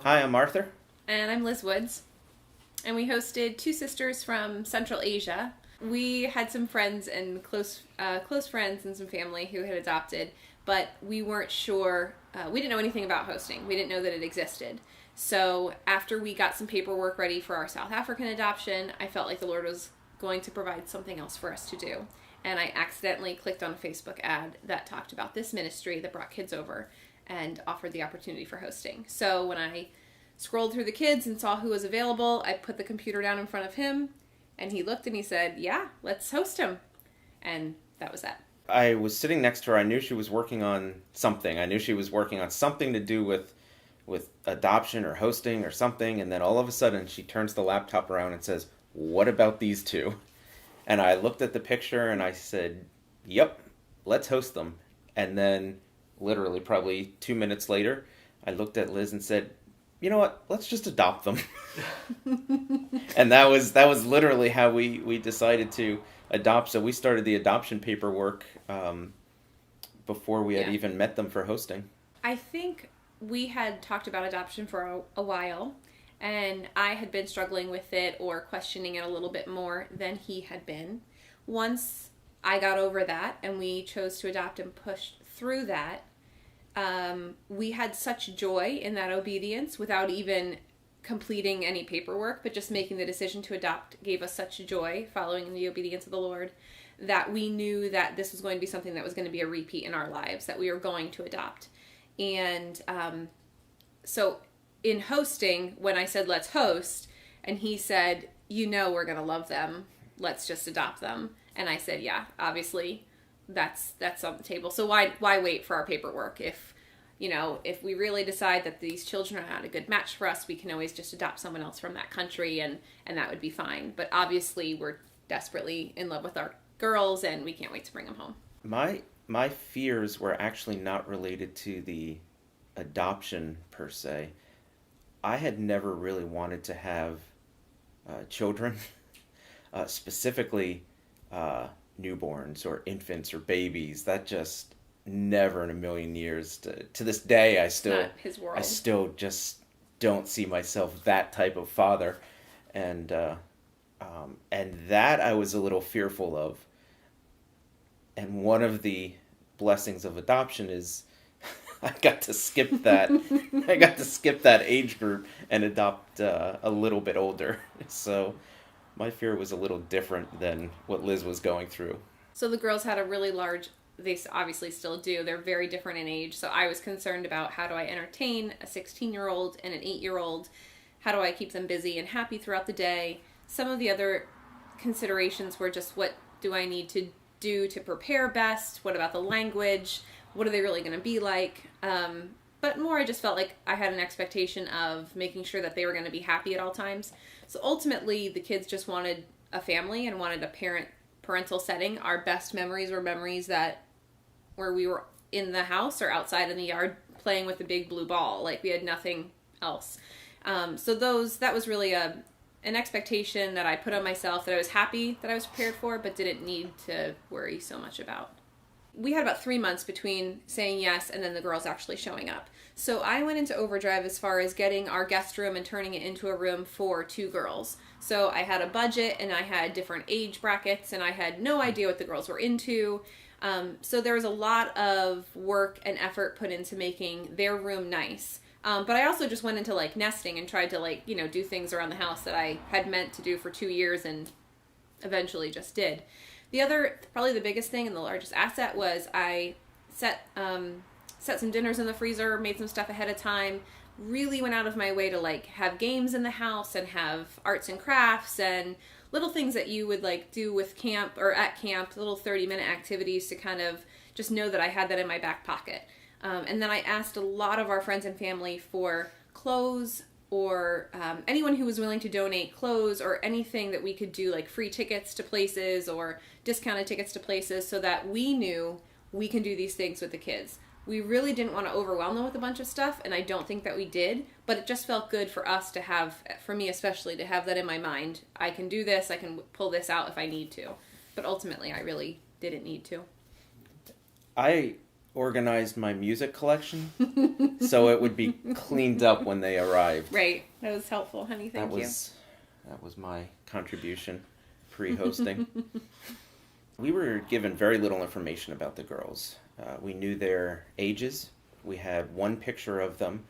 Hi, I'm Arthur. And I'm Liz Woods. And we hosted two sisters from Central Asia. We had some friends and close friends and some family who had adopted, but we weren't sure. We didn't know anything about hosting. We didn't know that it existed. So after we got some paperwork ready for our South African adoption, I felt like the Lord was going to provide something else for us to do. And I accidentally clicked on a Facebook ad that talked about this ministry that brought kids over and offered the opportunity for hosting. So when I scrolled through the kids and saw who was available, I put the computer down in front of him, and he looked and he said, yeah, let's host him. And that was that. I was sitting next to her. I knew she was working on something. I knew she was working on something to do with adoption or hosting or something. And then all of a sudden she turns the laptop around and says, what about these two? And I looked at the picture and I said, yep, let's host them. And then literally probably 2 minutes later, I looked at Liz and said, you know what, let's just adopt them. And that was literally how we decided to adopt. So we started the adoption paperwork before we had even met them for hosting. I think we had talked about adoption for a while, and I had been struggling with it or questioning it a little bit more than he had been. Once I got over that and we chose to adopt and push through that, we had such joy in that obedience without even completing any paperwork, but just making the decision to adopt gave us such joy following the obedience of the Lord that we knew that this was going to be something that was going to be a repeat in our lives, that we were going to adopt. And so in hosting, when I said, let's host, and he said, you know, we're going to love them. Let's just adopt them. And I said, yeah, obviously that's on the table. So why wait for our paperwork? If we really decide that these children are not a good match for us, we can always just adopt someone else from that country and that would be fine. But obviously we're desperately in love with our girls and we can't wait to bring them home. My fears were actually not related to the adoption per se. I had never really wanted to have children, specifically newborns or infants or babies. That just never in a million years. To this day, I still just don't see myself that type of father, and that I was a little fearful of. And one of the blessings of adoption is I got to skip that. I got to skip that age group and adopt a little bit older. So my fear was a little different than what Liz was going through. So the girls had a really large, they obviously still do, they're very different in age. So I was concerned about how do I entertain a 16-year-old and an 8-year-old? How do I keep them busy and happy throughout the day? Some of the other considerations were just what do I need to do to prepare best? What about the language? What are they really going to be like? But more, I just felt like I had an expectation of making sure that they were going to be happy at all times. So ultimately, the kids just wanted a family and wanted a parental setting. Our best memories were memories where we were in the house or outside in the yard playing with the big blue ball. Like we had nothing else. So that was really an expectation that I put on myself that I was happy that I was prepared for, but didn't need to worry so much about. We had about 3 months between saying yes and then the girls actually showing up. So I went into overdrive as far as getting our guest room and turning it into a room for 2 girls. So I had a budget and I had different age brackets and I had no idea what the girls were into. So there was a lot of work and effort put into making their room nice. But I also just went into nesting and tried to do things around the house that I had meant to do for 2 years and eventually just did. The other, probably the biggest thing and the largest asset was I set some dinners in the freezer, made some stuff ahead of time, really went out of my way to have games in the house and have arts and crafts and little things that you would do with camp or at camp, little 30-minute activities to kind of just know that I had that in my back pocket. And then I asked a lot of our friends and family for clothes or anyone who was willing to donate clothes or anything that we could do, like free tickets to places or discounted tickets to places, so that we knew we can do these things with the kids. We really didn't want to overwhelm them with a bunch of stuff, and I don't think that we did, but it just felt good for us to have, for me especially, to have that in my mind. I can do this, I can pull this out if I need to. But ultimately, I really didn't need to. I organized my music collection so it would be cleaned up when they arrived. Right. That was helpful, honey. Thank you. That was my contribution pre-hosting. We were given very little information about the girls. We knew their ages. We had one picture of them,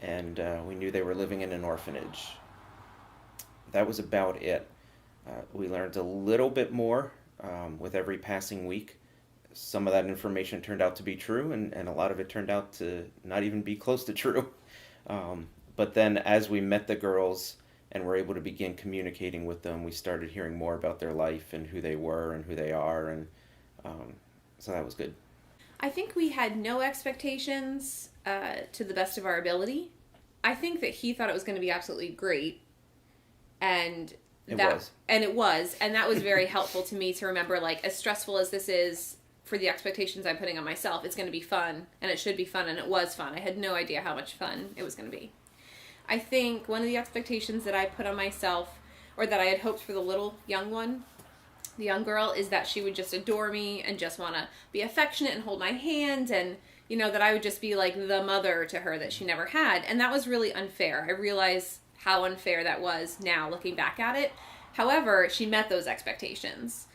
and we knew they were living in an orphanage. That was about it. We learned a little bit more with every passing week. Some of that information turned out to be true, and a lot of it turned out to not even be close to true. But then as we met the girls and were able to begin communicating with them, we started hearing more about their life and who they were and who they are, and so that was good. I think we had no expectations to the best of our ability. I think that he thought it was going to be absolutely great, and it was. And that was very helpful to me to remember, like, as stressful as this is for the expectations I'm putting on myself, it's going to be fun, and it should be fun, and it was fun. I had no idea how much fun it was going to be. I think one of the expectations that I put on myself, or that I had hoped for the little young one, the young girl, is that she would just adore me and just want to be affectionate and hold my hand, and, you know, that I would just be like the mother to her that she never had. And that was really unfair. I realize how unfair that was now, looking back at it. However, she met those expectations.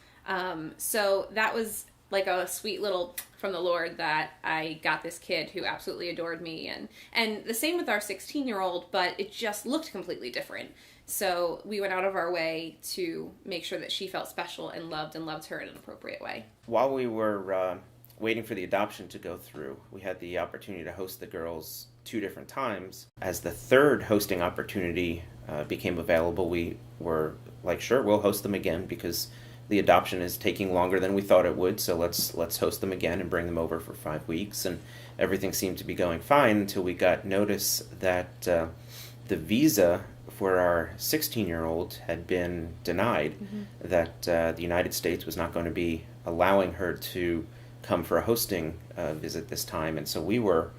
So that was like a sweet little from the Lord that I got this kid who absolutely adored me. And the same with our 16-year-old, but it just looked completely different. So we went out of our way to make sure that she felt special and loved her in an appropriate way. While we were waiting for the adoption to go through, we had the opportunity to host the girls 2 different times. As the third hosting opportunity became available, we were like, sure, we'll host them again because the adoption is taking longer than we thought it would, so let's host them again and bring them over for 5 weeks. And everything seemed to be going fine until we got notice that the visa for our 16-year-old had been denied, that the United States was not going to be allowing her to come for a hosting visit this time. And so we were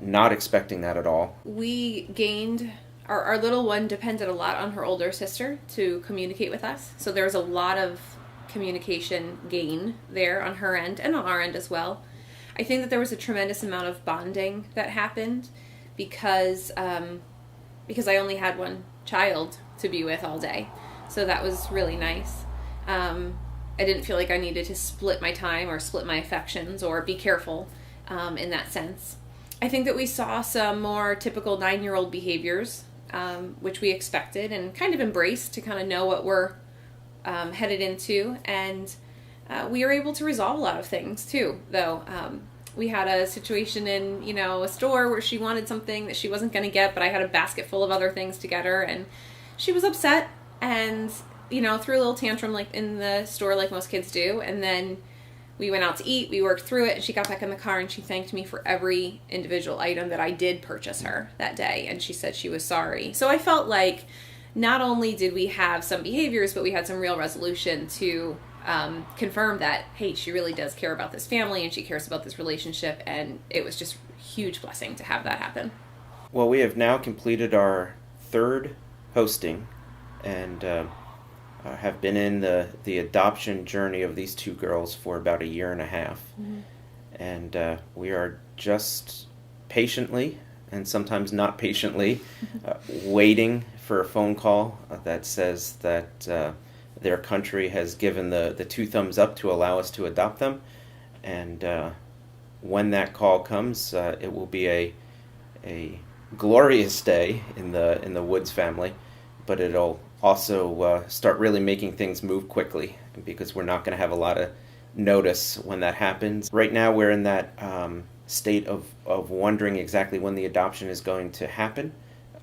not expecting that at all. We gained... Our little one depended a lot on her older sister to communicate with us. So there was a lot of communication gain there on her end and on our end as well. I think that there was a tremendous amount of bonding that happened because I only had one child to be with all day. So that was really nice. I didn't feel like I needed to split my time or split my affections or be careful in that sense. I think that we saw some more typical 9-year-old behaviors, which we expected and kind of embraced to kind of know what we're headed into. And we were able to resolve a lot of things too, though. We had a situation in, a store where she wanted something that she wasn't going to get, but I had a basket full of other things to get her, and she was upset and, threw a little tantrum like in the store like most kids do. And then we went out to eat, we worked through it, and she got back in the car and she thanked me for every individual item that I did purchase her that day, and she said she was sorry. So I felt like not only did we have some behaviors, but we had some real resolution to confirm that, hey, she really does care about this family and she cares about this relationship, and it was just a huge blessing to have that happen. Well, we have now completed our 3rd hosting and have been in the adoption journey of these 2 girls for about a year and a half. And we are just patiently, and sometimes not patiently, waiting for a phone call that says that their country has given the 2 thumbs up to allow us to adopt them. And when that call comes, it will be a glorious day in the Woods family, but it'll also start really making things move quickly, because we're not going to have a lot of notice when that happens. Right now we're in that state of wondering exactly when the adoption is going to happen,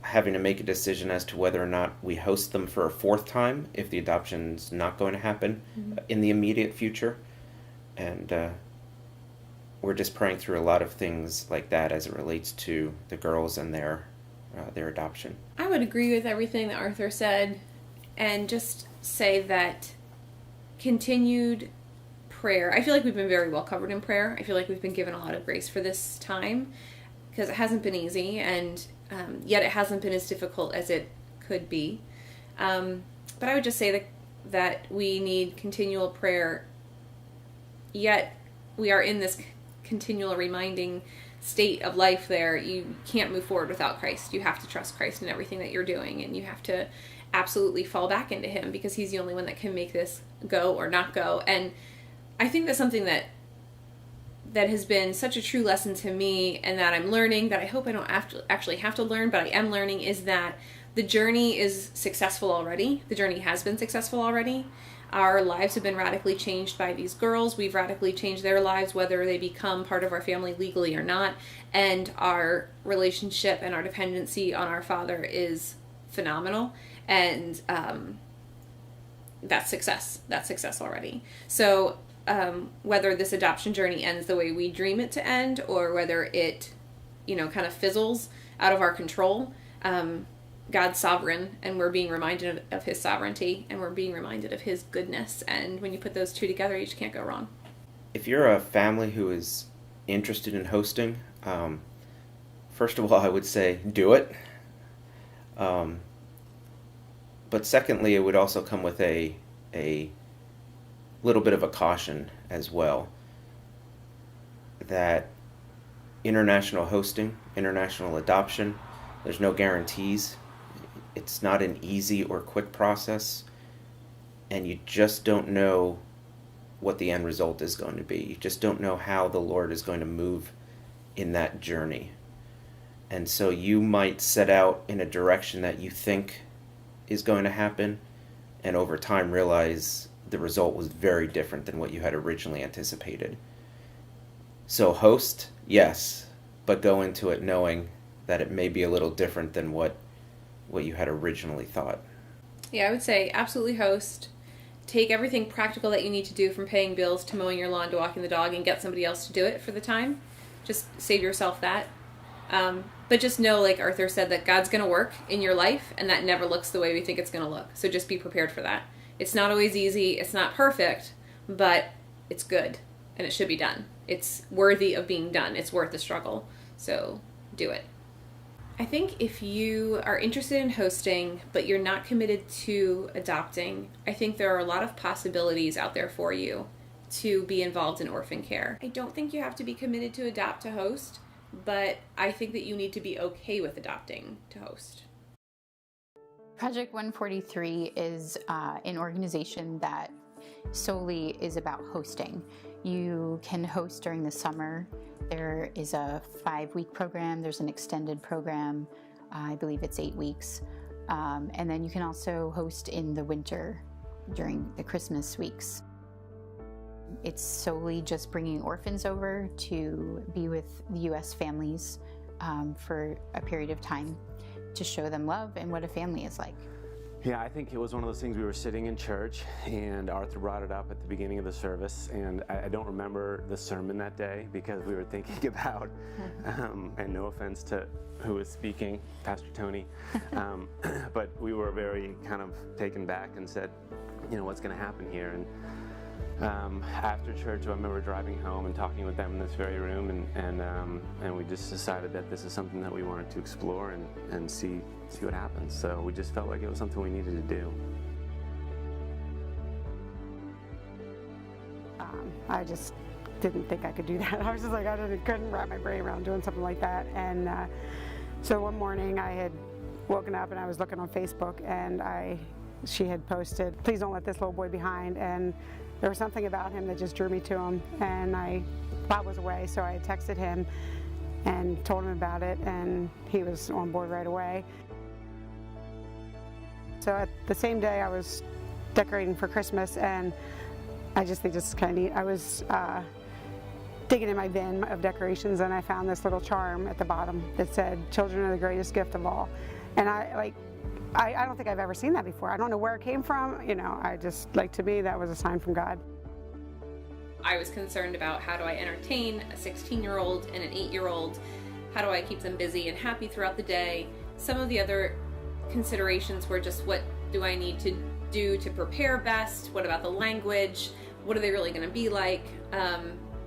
having to make a decision as to whether or not we host them for a 4th time if the adoption's not going to happen in the immediate future. And we're just praying through a lot of things like that as it relates to the girls and their adoption. I would agree with everything that Arthur said, and just say that continued prayer. I feel like we've been very well covered in prayer. I feel like we've been given a lot of grace for this time, because it hasn't been easy, and yet it hasn't been as difficult as it could be. But I would just say that we need continual prayer, yet we are in this continual reminding state of life there. You can't move forward without Christ. You have to trust Christ in everything that you're doing, and you have to absolutely fall back into him, because he's the only one that can make this go or not go. And I think that's something that has been such a true lesson to me, and that I'm learning, that I hope I don't actually have to learn, but I am learning, is that the journey is successful already. The journey has been successful already. Our lives have been radically changed by these girls. We've radically changed their lives, whether they become part of our family legally or not. And our relationship and our dependency on our Father is phenomenal. And that's success. That's success already. So whether this adoption journey ends the way we dream it to end, or whether it, kind of fizzles out of our control, God's sovereign, and we're being reminded of his sovereignty, and we're being reminded of his goodness. And when you put those two together, you just can't go wrong. If you're a family who is interested in hosting, first of all, I would say do it. But secondly, it would also come with a little bit of a caution as well, that international hosting, international adoption, there's no guarantees. It's not an easy or quick process, and you just don't know what the end result is going to be. You just don't know how the Lord is going to move in that journey. And so you might set out in a direction that you think is going to happen, and over time realize the result was very different than what you had originally anticipated. So host, yes, but go into it knowing that it may be a little different than what you had originally thought. Yeah, I would say absolutely host. Take everything practical that you need to do, from paying bills to mowing your lawn to walking the dog, and get somebody else to do it for the time. Just save yourself that. But just know, like Arthur said, that God's going to work in your life, and that never looks the way we think it's going to look. So just be prepared for that. It's not always easy. It's not perfect, but it's good, and it should be done. It's worthy of being done. It's worth the struggle. So do it. I think if you are interested in hosting, but you're not committed to adopting, I think there are a lot of possibilities out there for you to be involved in orphan care. I don't think you have to be committed to adopt to host, but I think that you need to be okay with adopting to host. Project 143 is an organization that solely is about hosting. You can host during the summer. There is a 5-week program. There's an extended program. I believe it's 8 weeks. And then you can also host in the winter during the Christmas weeks. It's solely just bringing orphans over to be with the U.S. families for a period of time to show them love and what a family is like. Yeah, I think it was one of those things. We were sitting in church, and Arthur brought it up at the beginning of the service, and I don't remember the sermon that day because we were thinking about, and no offense to who was speaking, Pastor Tony, but we were very kind of taken back and said, what's going to happen here? And after church, I remember driving home and talking with them in this very room, and we just decided that this is something that we wanted to explore and see what happens. So we just felt like it was something we needed to do. I just didn't think I could do that. I was just like, couldn't wrap my brain around doing something like that. And so one morning I had woken up and I was looking on Facebook, and she had posted, "Please don't let this little boy behind." And there was something about him that just drew me to him, and Bob was away, so I texted him and told him about it, and he was on board right away. So at the same day I was decorating for Christmas, and I just think this is kind of neat. I was digging in my bin of decorations, and I found this little charm at the bottom that said, "Children are the greatest gift of all." And I don't think I've ever seen that before. I don't know where it came from. To me, that was a sign from God. I was concerned about, how do I entertain a 16-year-old and an 8-year-old? How do I keep them busy and happy throughout the day? Some of the other considerations were just, what do I need to do to prepare best? What about the language? What are they really going to be like?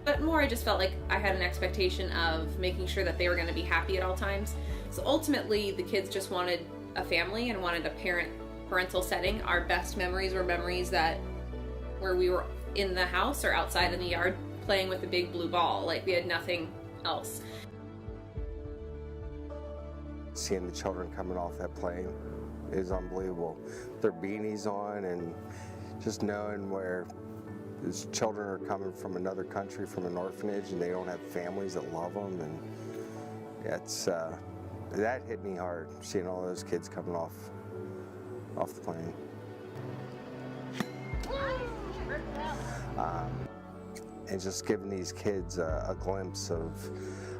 But more, I just felt like I had an expectation of making sure that they were going to be happy at all times. So ultimately, the kids just wanted a family and wanted a parental setting. Our best memories were memories where we were in the house or outside in the yard playing with a big blue ball. Like, we had nothing else. Seeing the children coming off that plane is unbelievable. Their beanies on, and just knowing where these children are coming from another country, from an orphanage, and they don't have families that love them, and it's that hit me hard, seeing all those kids coming off the plane. And just giving these kids a glimpse of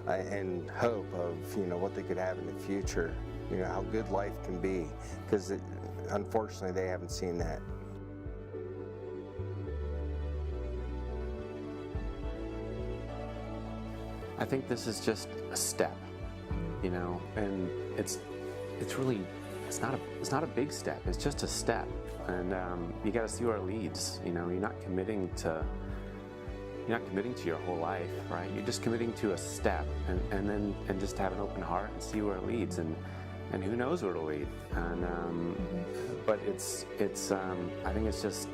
and hope of, you know, what they could have in the future, you know, how good life can be, because unfortunately they haven't seen that. I think this is just a step, you know, and it's really, it's not a big step. It's just a step, and you got to see where it leads. You know, you're not committing to your whole life, right? You're just committing to a step, and just have an open heart and see where it leads, and who knows where it'll lead. And but it's I think it's just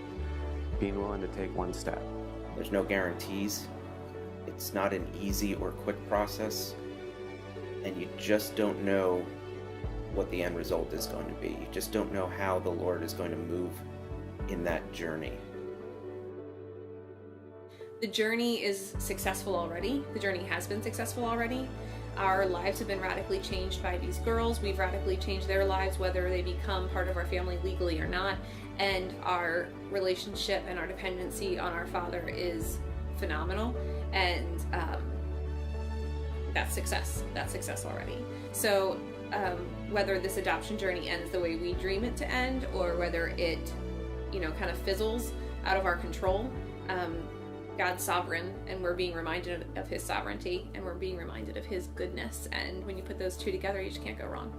being willing to take one step. There's no guarantees. It's not an easy or quick process, and you just don't know what the end result is going to be. You just don't know how the Lord is going to move in that journey. The journey is successful already. The journey has been successful already. Our lives have been radically changed by these girls. We've radically changed their lives, whether they become part of our family legally or not. And our relationship and our dependency on our Father is phenomenal. And that's success. That's success already. So whether this adoption journey ends the way we dream it to end, or whether it, you know, kind of fizzles out of our control, God's sovereign, and we're being reminded of his sovereignty, and we're being reminded of his goodness. And when you put those two together, you just can't go wrong.